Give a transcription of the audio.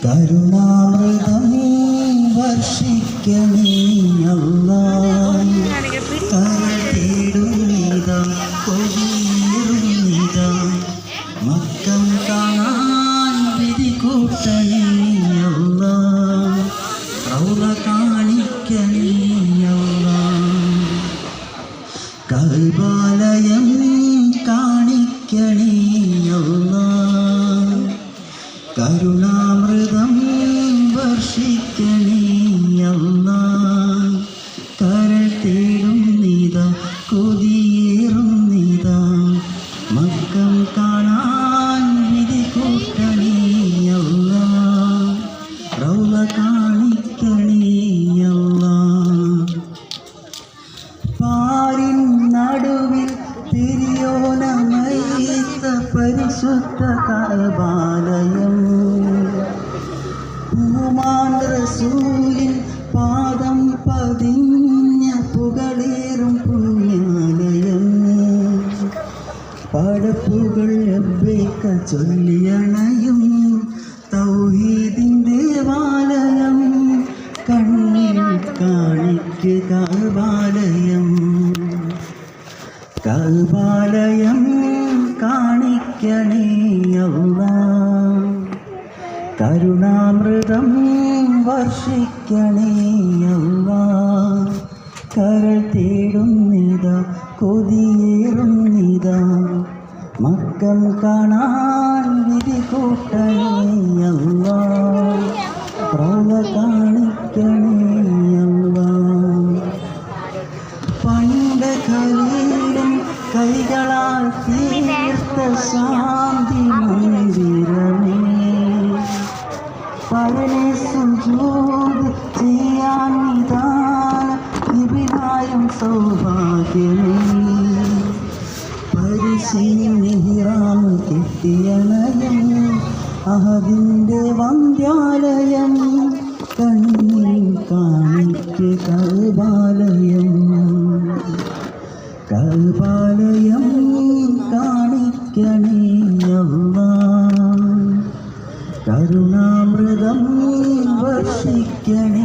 കരുണാമൃതം വർഷിക്കണേ അല്ലാഹ്. കരതേടുന്നിതാ കൊതിയേറുന്നിതാ മക്കം കാണാൻ വിധി കൂട്ടണേ അല്ലാഹ്. റൗള കാണിക്കണേ അല്ലാഹ്. കഅബാലയം കാണിക്കണേ അല്ലാഹ്. കരുണാമൃതം വർഷിക്കണേ അല്ലാഹ്. കരൾ തേടുന്നിതാ കൊതിയേറുന്നിതാ മക്കം കാണാൻ വിധി കൂട്ടണേ അല്ലാഹ്. റൗള കാണിക്കണേ അല്ലാഹ്. പാരിൻ നടുവിൽ തിരിയോനമൈത്ത പരിശുദ്ധ കഅബാലയം പൂമാൻ റസൂലിൻ പാദം പതിഞ്ഞ പുകളേറും പുണ്യാലയം പടപ്പുകൾ ലബ്ബൈക ചൊല്ലിയണയും തൗഹീദിൻ ദേവാലയം കണ്ണിൽ കാണിക്ക് കഅബാലയം. കഅബാലയം കാണിക്കണേ അല്ലാഹ്. കരുണാമൃതം വർഷിക്കണേ അല്ലാഹ്. കരൾ തേടുന്നിതാ കൊതിയേറുന്നിതാ മക്കം കാണാൻ വിധി കൂട്ടണേ അല്ലാഹ്. റൗള കാണിക്കണേ അല്ലാഹ്. പണ്ട് ഖലീലും കൈകളാൽ തീർത്ത ശാന്തി മന്ദിരമേ പരനെ സുജൂദ് ചെയ്യാൻ നിദാന ഇബ്രാഹിം സൗഭാഗ്യമേ പരിശീൽ നിഹിറാം കെട്ടിയണയം അഹദിൻ്റെ വന്ധ്യാലയം കണ്ണിൽ കാണിക്ക് കഅബാലയം. കഅബാലയം കാണിക്കണേ അല്ലാഹ്. കരുണാമൃതം വർഷിക്കണേ